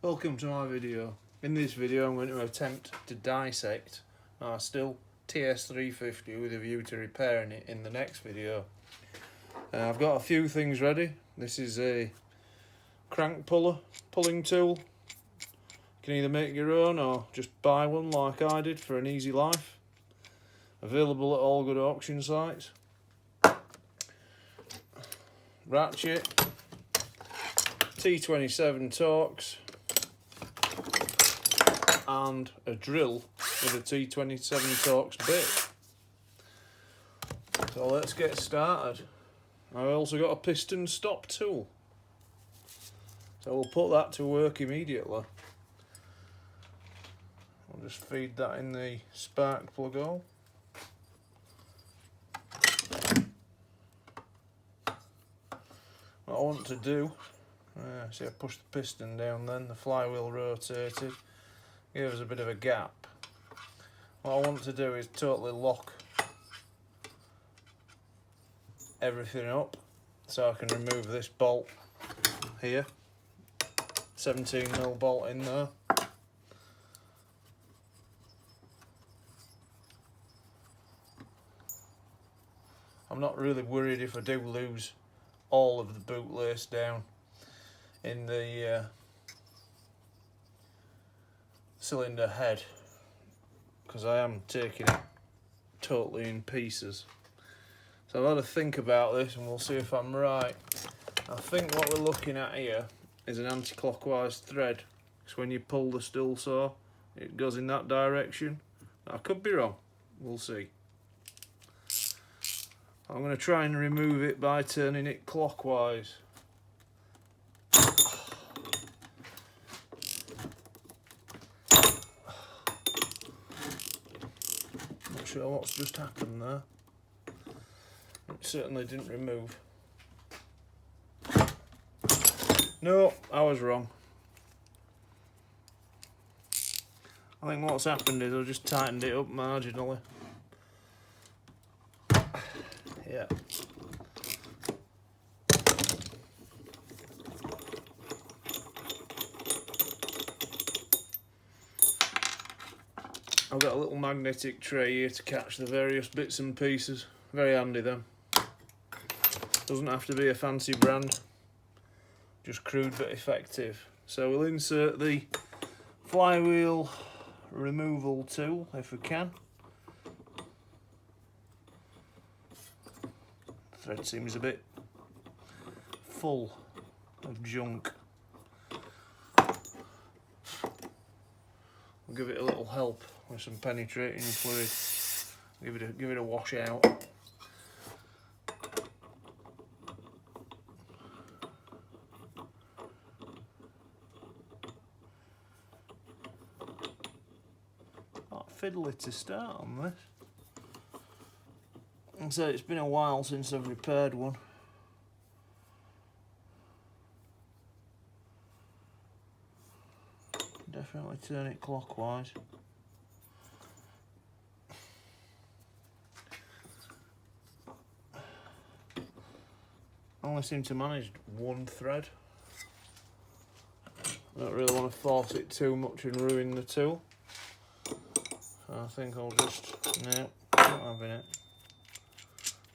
Welcome to my video. In this video I'm going to attempt to dissect our Stihl Ts350 with a view to repairing it in the next video. I've got a few things ready. This is a crank pulling tool. You can either make your own or just buy one like I did for an easy life. Available at all good auction sites. Ratchet, T27 Torx, and a drill with a T27 Torx bit. So let's get started. I've also got a piston stop tool, so we'll put that to work immediately. I'll just feed that in the spark plug hole. What I want to do, see, I pushed the piston down then, the flywheel rotated, gave us a bit of a gap. What I want to do is totally lock everything up so I can remove this bolt here, 17mm bolt in there. I'm not really worried if I do lose all of the boot lace down in the cylinder head, because I am taking it totally in pieces. So I've had to think about this and we'll see if I'm right. I think what we're looking at here is an anti-clockwise thread, because when you pull the Stihl saw it goes in that direction. I could be wrong, we'll see. I'm going to try and remove it by turning it clockwise. Not sure what's just happened there. It certainly didn't remove. No, I was wrong. I think what's happened is I've just tightened it up marginally. Yeah. I've got a little magnetic tray here to catch the various bits and pieces. Very handy then. Doesn't have to be a fancy brand, just crude but effective. So we'll insert the flywheel removal tool if we can. Thread seems a bit full of junk. We'll give it a little help with some penetrating fluid. Give it a wash out. Quite fiddly to start on this. And so it's been a while since I've repaired one. Definitely turn it clockwise. I only seem to manage one thread. I don't really want to force it too much and ruin the tool. So I think I'll just, no, not having it.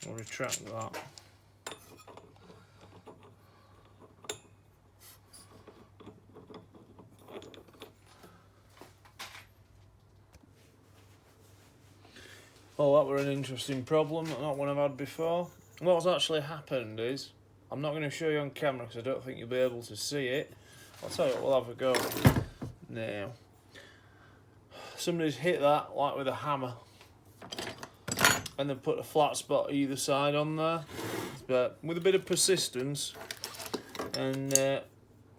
I'll retract that. Well, that were an interesting problem, not one I've had before. What's actually happened is, I'm not going to show you on camera because I don't think you'll be able to see it. I'll tell you what, we'll have a go now. Somebody's hit that like with a hammer, and then put a flat spot either side on there, but with a bit of persistence and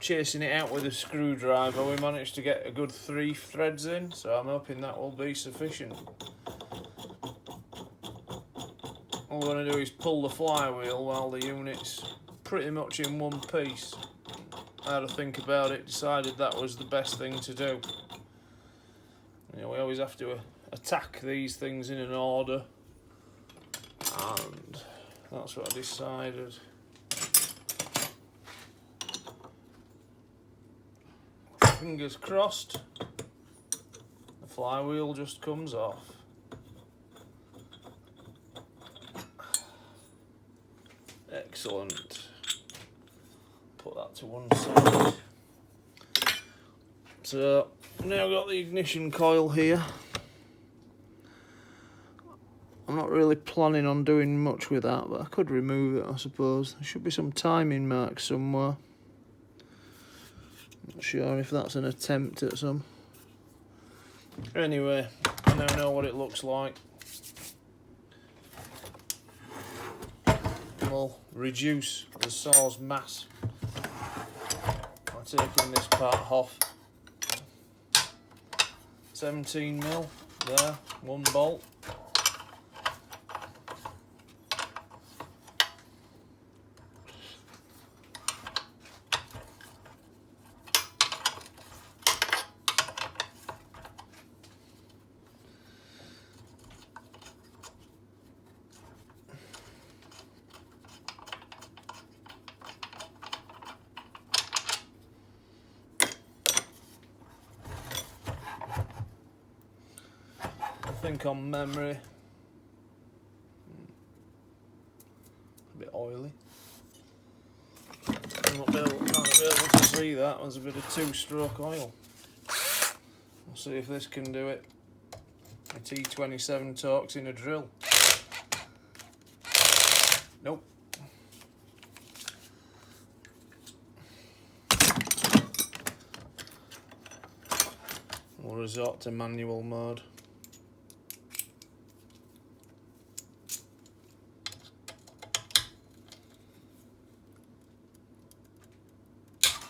chasing it out with a screwdriver, we managed to get a good 3 threads in, so I'm hoping that will be sufficient. All we're going to do is pull the flywheel while the unit's pretty much in one piece. I had to think about it, decided that was the best thing to do. You know, we always have to attack these things in an order, and that's what I decided. fingers crossed, the flywheel just comes off. Excellent. Put that to one side. So now I've got the ignition coil here. I'm not really planning on doing much with that, but I could remove it, I suppose. There should be some timing marks somewhere. Not sure if that's an attempt at some. Anyway, I now know what it looks like. We'll reduce the saw's mass by taking this part off. 17mm there, one bolt. I think on memory, a bit oily. I'm not going to be able to see that. There's a bit of two-stroke oil. We'll see if this can do it. A T27 torques in a drill. Nope. We'll resort to manual mode.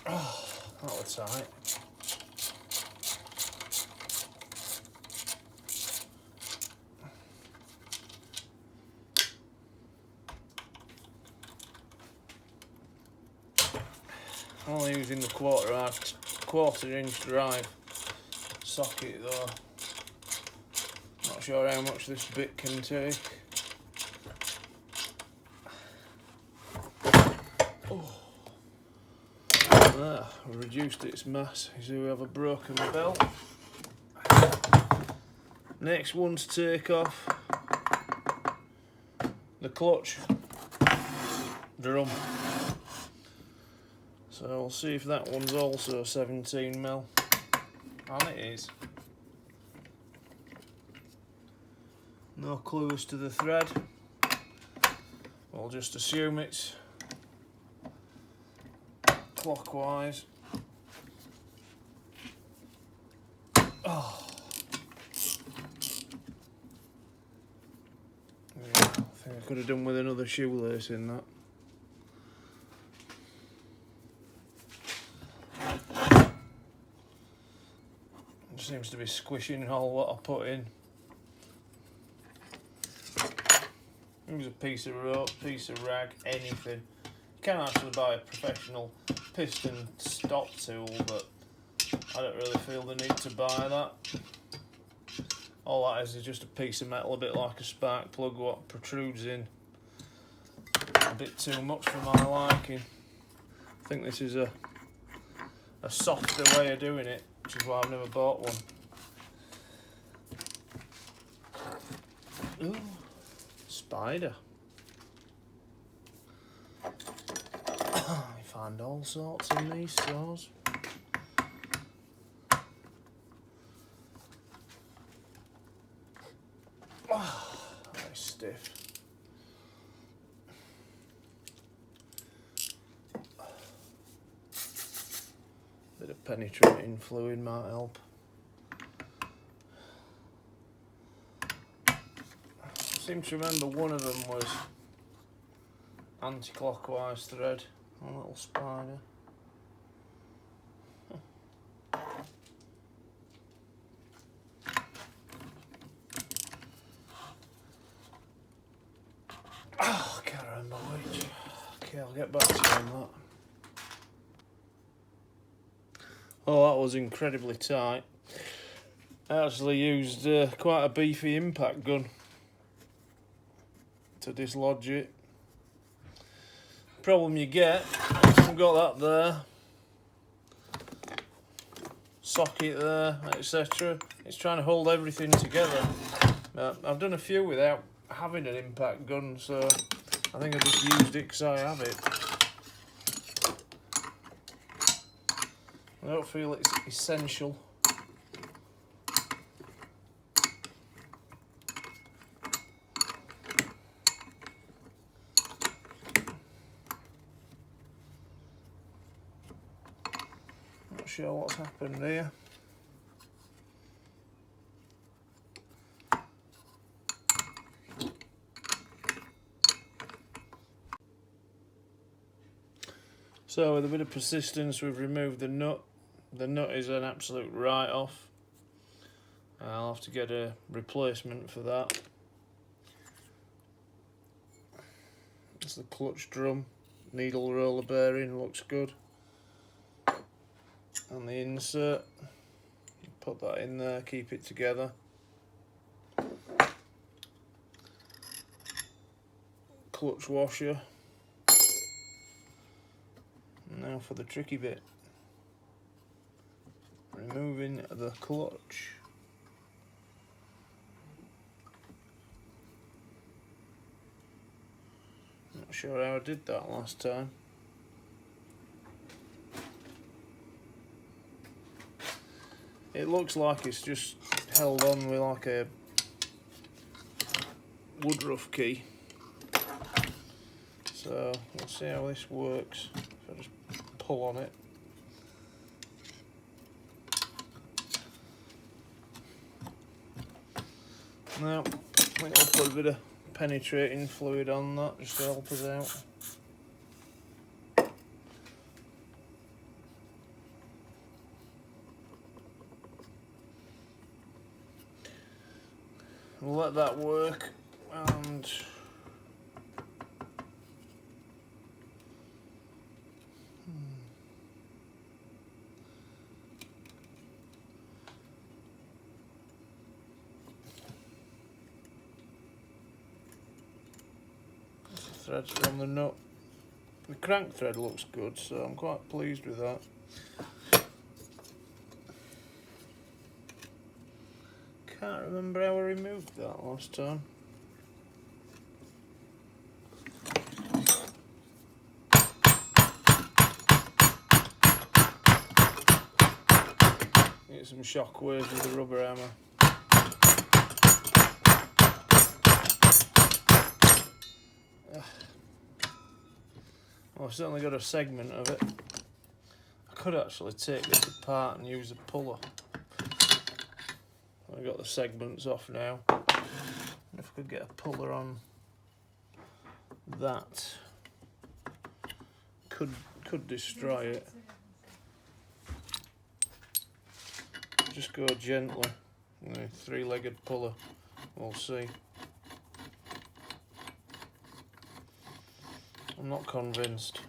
Oh, that was tight. I'm only using the quarter-inch drive socket though. Not sure how much this bit can take. There, I've reduced its mass. You see we have a broken belt. Next one to take off, the clutch drum. So we'll see if that one's also 17mm, and it is. No clues to the thread. We'll just assume it's clockwise. Oh. Yeah, I think I could have done with another shoelace in that. It seems to be squishing all what I put in. Use a piece of rope, piece of rag, anything. You can actually buy a professional piston stop tool, but I don't really feel the need to buy that. All that is just a piece of metal, a bit like a spark plug, what protrudes in. A bit too much for my liking. I think this is a softer way of doing it, which is why I've never bought one. Ooh, spider. I find all sorts in these saws. Oh, very stiff. Bit of penetrating fluid might help. I seem to remember one of them was anti-clockwise thread. A little spider. Oh, I can't remember which. Okay, I'll get back to you on that. Oh, that was incredibly tight. I actually used quite a beefy impact gun to dislodge it. Problem you get, once you've got that there, socket there, etc. It's trying to hold everything together. I've done a few without having an impact gun, so I think I just used it because I have it. I don't feel it's essential. Not sure what's happened here. So with a bit of persistence we've removed the nut. The nut is an absolute write-off. I'll have to get a replacement for that. It's the clutch drum, needle roller bearing, looks good. And the insert, put that in there, keep it together. Clutch washer. Now for the tricky bit. Removing the clutch. Not sure how I did that last time. It looks like it's just held on with like a woodruff key. So we'll see how this works. If I just pull on it. Now, I think I'll put a bit of penetrating fluid on that just to help us out. We'll let that work, and threads from the nut. The crank thread looks good, so I'm quite pleased with that. Can't remember how I removed that last time. Get some shockwaves with the rubber hammer. Well, I've certainly got a segment of it. I could actually take this apart and use a puller. I've got the segments off now. If I could get a puller on that, could destroy it. Just go gently. Three-legged puller. We'll see. I'm not convinced.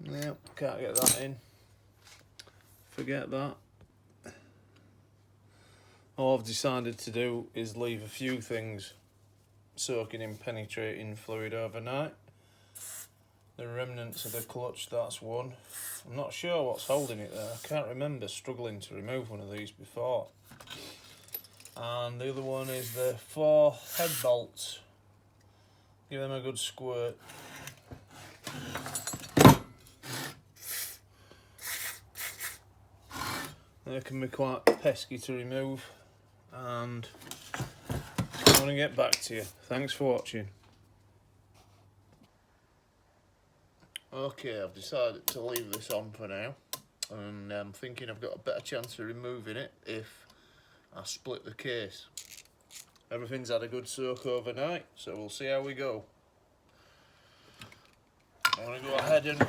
Nope, can't get that in. Forget that. All I've decided to do is leave a few things soaking in penetrating fluid overnight. The remnants of the clutch, that's one. I'm not sure what's holding it there. I can't remember struggling to remove one of these before. And the other one is the 4 head bolts. Give them a good squirt. They can be quite pesky to remove, and I'm going to get back to you. Thanks for watching. Okay, I've decided to leave this on for now, and I'm thinking I've got a better chance of removing it if I split the case. Everything's had a good soak overnight, so we'll see how we go. I'm going to go ahead and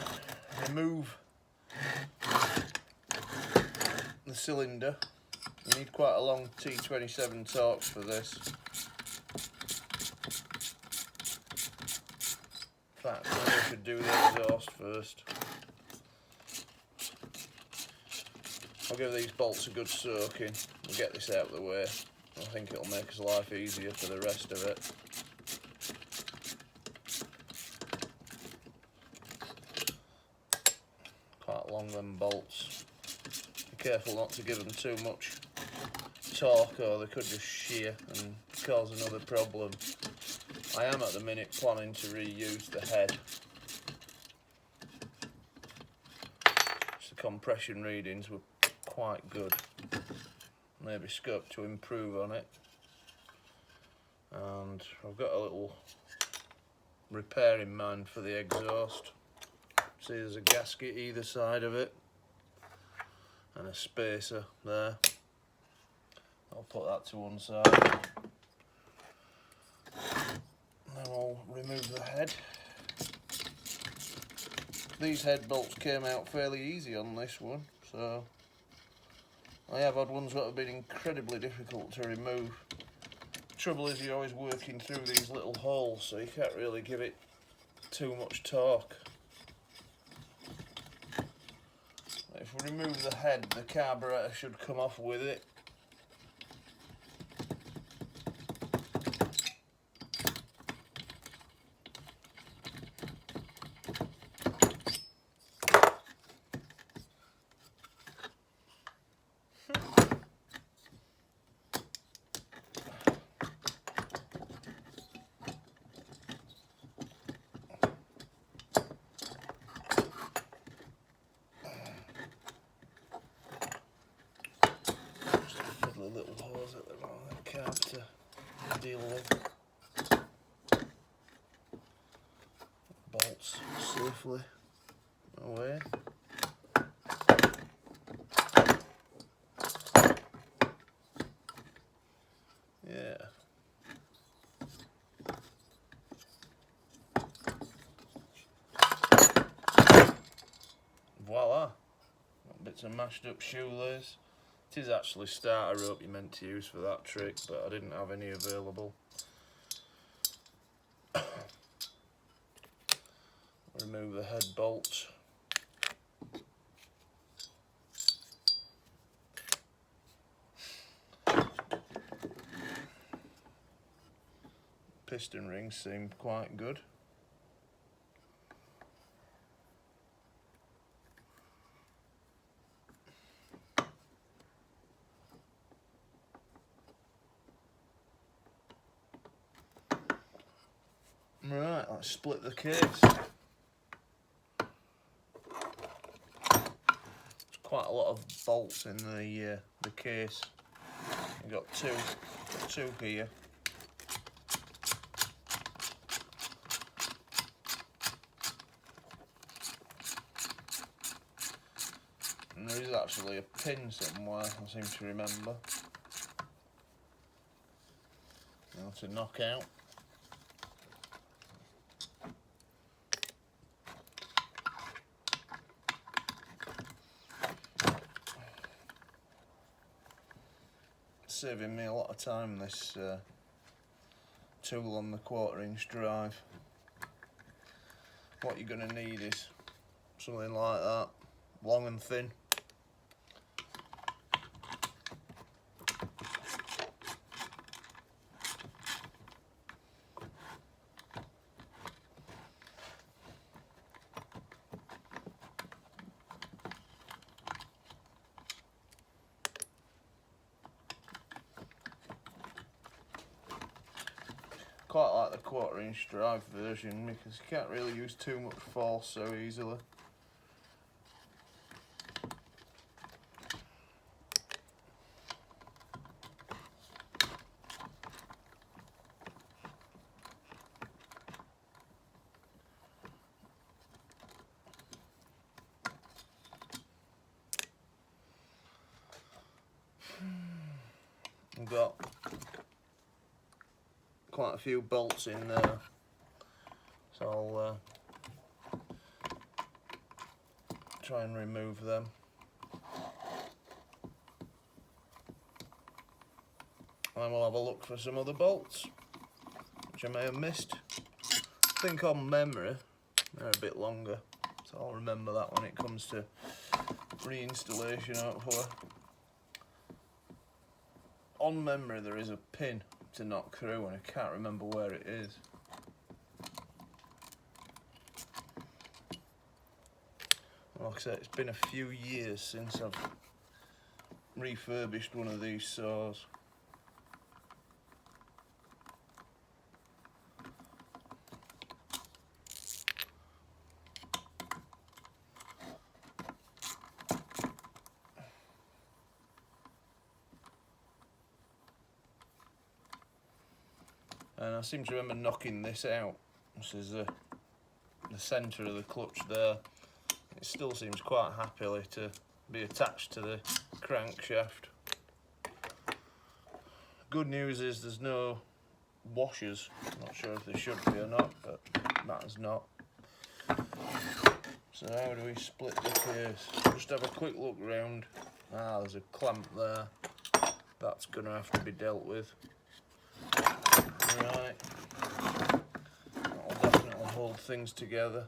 remove the cylinder. You need quite a long T27 torque for this. In fact, maybe I should do the exhaust first. I'll give these bolts a good soaking. We'll get this out of the way. I think it'll make us life easier for the rest of it. quite long, them bolts. Be careful not to give them too much torque or they could just shear and cause another problem. I am at the minute planning to reuse the head. The compression readings were quite good. Maybe scope to improve on it. And I've got a little repair in mind for the exhaust. See, there's a gasket either side of it and a spacer there. I'll put that to one side. Then I'll remove the head. These head bolts came out fairly easy on this one, so I have had ones that have been incredibly difficult to remove. Trouble is you're always working through these little holes, so you can't really give it too much torque. If we remove the head, the carburetor should come off with it. Little hose at the moment, carb to deal with. Bolts safely away. Yeah. Voila. Bits of mashed up shoelace. It is actually starter rope you're meant to use for that trick, but I didn't have any available. Remove the head bolt. Piston rings seem quite good. Right, let's split the case. There's quite a lot of bolts in the case. We've got two here. And there is actually a pin somewhere, I seem to remember. Now to knock out. Saving me a lot of time, this tool on the 1/4" drive. What you're going to need is something like that, long and thin. Quite like the 1/4" drive version because you can't really use too much force so easily. I've got quite a few bolts in there, so I'll try and remove them. And then we'll have a look for some other bolts which I may have missed. I think on memory they're a bit longer, so I'll remember that when it comes to reinstallation, hopefully. On memory there is a pin to knock through and I can't remember where it is. Like I said, it's been a few years since I've refurbished one of these saws. And I seem to remember knocking this out. This is the centre of the clutch there. It still seems quite happily to be attached to the crankshaft. Good news is there's no washers. I'm not sure if there should be or not, but matters not. So how do we split the case? Just have a quick look round. Ah, there's a clamp there. That's going to have to be dealt with. Right. That'll definitely hold things together.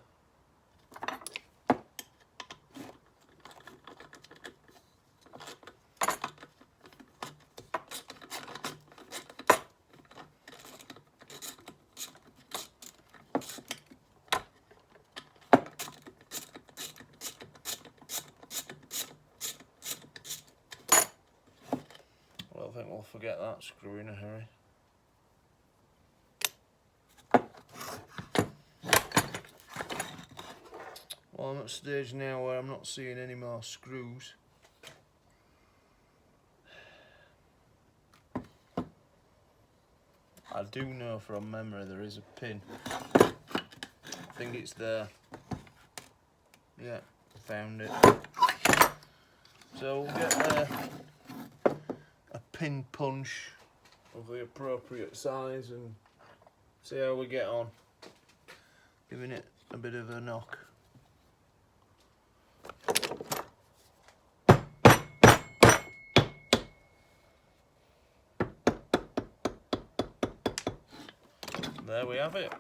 Well, I think we'll forget that screw in a hurry. Well, I'm at a stage now where I'm not seeing any more screws. I do know from memory there is a pin. I think it's there. Yeah, found it. So we'll get a pin punch of the appropriate size and see how we get on. Giving it a bit of a knock. There we have it.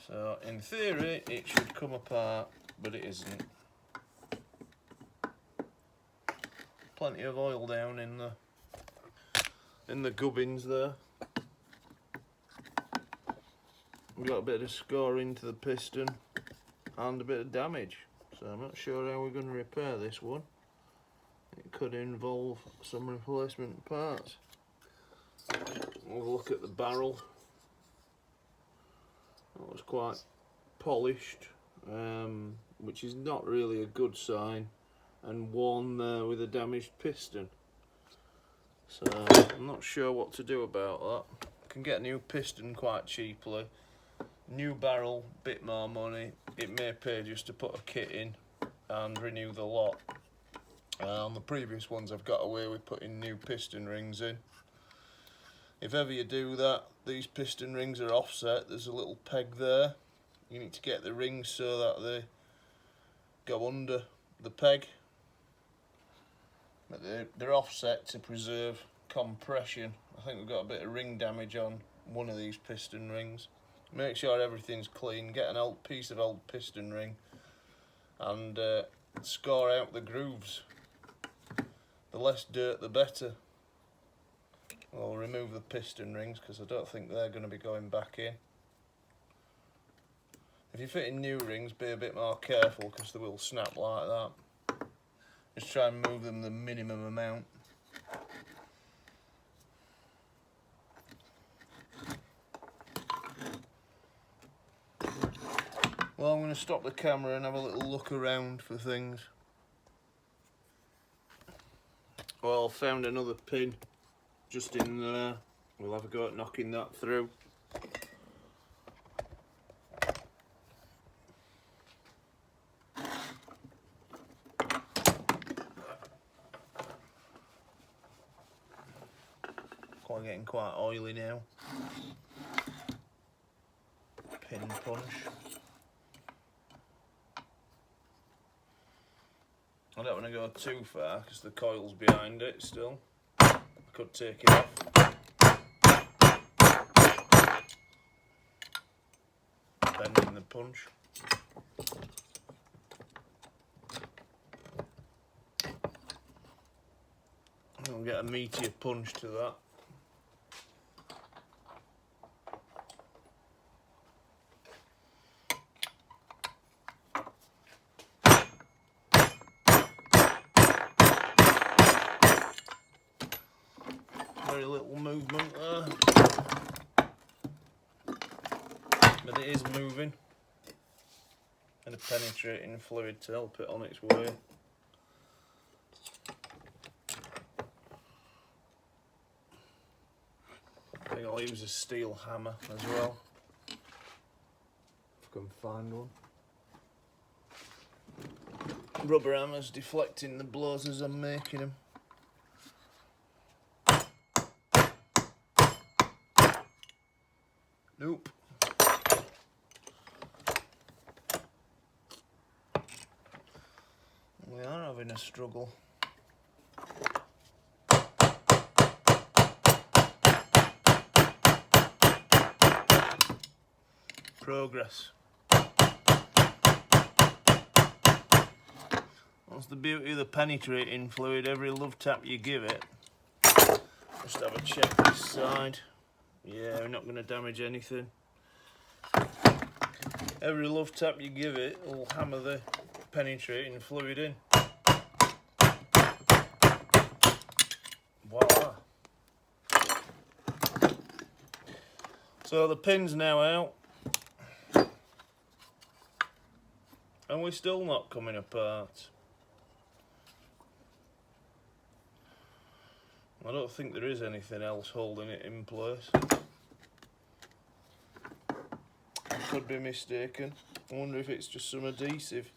So in theory it should come apart, but it isn't. Plenty of oil down in the gubbins there. We've got a bit of score into the piston and a bit of damage. So I'm not sure how we're going to repair this one. It could involve some replacement parts. We'll look at the barrel. That was quite polished, which is not really a good sign, and one there with a damaged piston. So I'm not sure what to do about that. Can get a new piston quite cheaply. New barrel, bit more money. It may pay just to put a kit in and renew the lot. On the previous ones I've got away with putting new piston rings in. If ever you do that, these piston rings are offset. There's a little peg there. You need to get the rings so that they go under the peg. But they're offset to preserve compression. I think we've got a bit of ring damage on one of these piston rings. Make sure everything's clean. Get an old piece of old piston ring and score out the grooves. The less dirt the better. We'll remove the piston rings because I don't think they're going to be going back in. If you're fitting new rings, be a bit more careful because they will snap like that. Just try and move them the minimum amount. Well, I'm going to stop the camera and have a little look around for things. Well, found another pin just in there. We'll have a go at knocking that through. Getting quite oily now. Pin punch. I don't want to go too far because the coil's behind it still. I could take it off. Bending the punch. I'll get a meatier punch to that. but it is moving, and a penetrating fluid to help it on its way. I think I'll use a Stihl hammer as well, if I can find one. Rubber hammers deflecting the blows as I'm making them. Nope. We are having a struggle. Progress. That's the beauty of the penetrating fluid. Every love tap you give it, just have a check this side. Yeah, we're not going to damage anything. Every love tap you give it will hammer the penetrating fluid in. Voila. So the pin's now out, and we're still not coming apart. I don't think there is anything else holding it in place. I could be mistaken. I wonder if it's just some adhesive.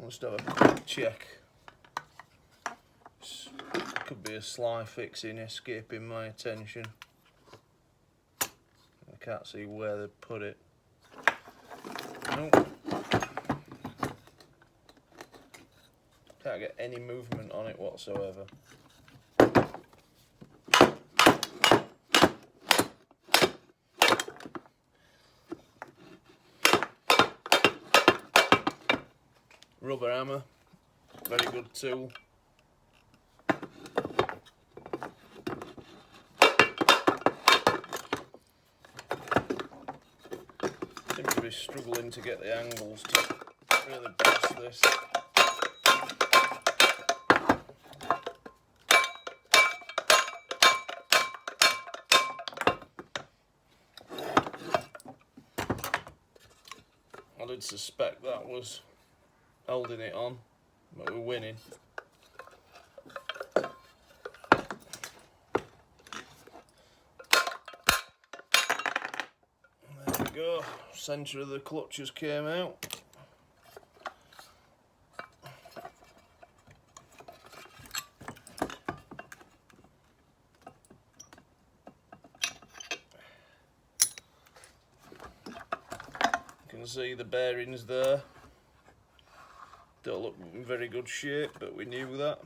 Let's have a quick check. Could be a sly fixing escaping my attention. I can't see where they put it. Nope. Can't get any movement on it whatsoever. Rubber hammer, very good tool. Seem to be struggling to get the angles to really press this. I did suspect that was holding it on, but we're winning. There we go, centre of the clutches came out. You can see the bearings there. Don't look in very good shape, but we knew that.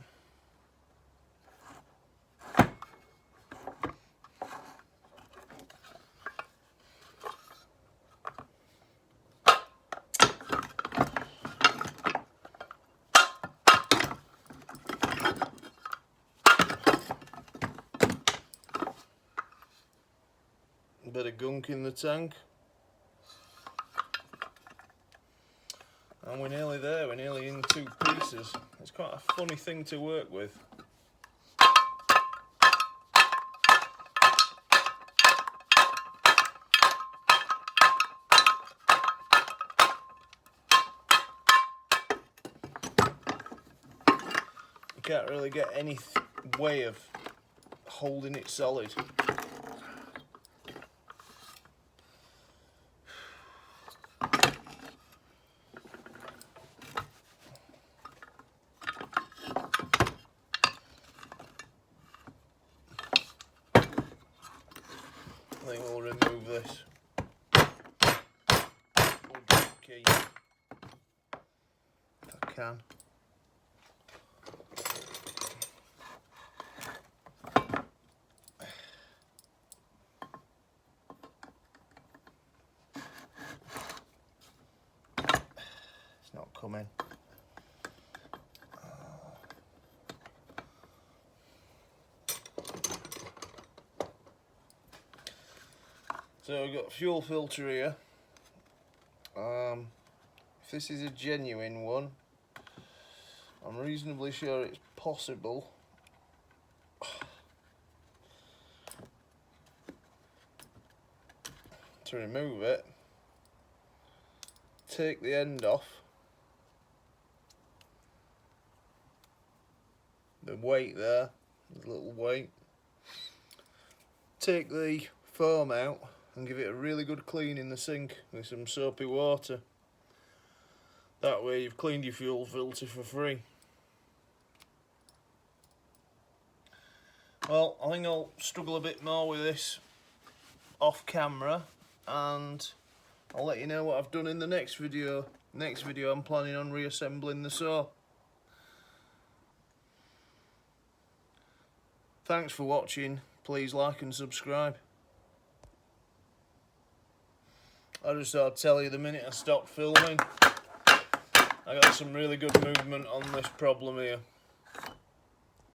A bit of gunk in the tank. And we're nearly there, we're nearly in 2 pieces. It's quite a funny thing to work with. You can't really get any way of holding it solid. I think we'll remove this. Key, if I can. It's not coming. So we've got a fuel filter here. If this is a genuine one, I'm reasonably sure it's possible to remove it, take the end off, the weight there, the little weight, take the foam out and give it a really good clean in the sink with some soapy water. That way you've cleaned your fuel filter for free. Well, I think I'll struggle a bit more with this off camera, and I'll let you know what I've done in the next video. Next video I'm planning on reassembling the saw. Thanks for watching. Please like and subscribe. I just thought I'd tell you the minute I stopped filming, I got some really good movement on this problem here.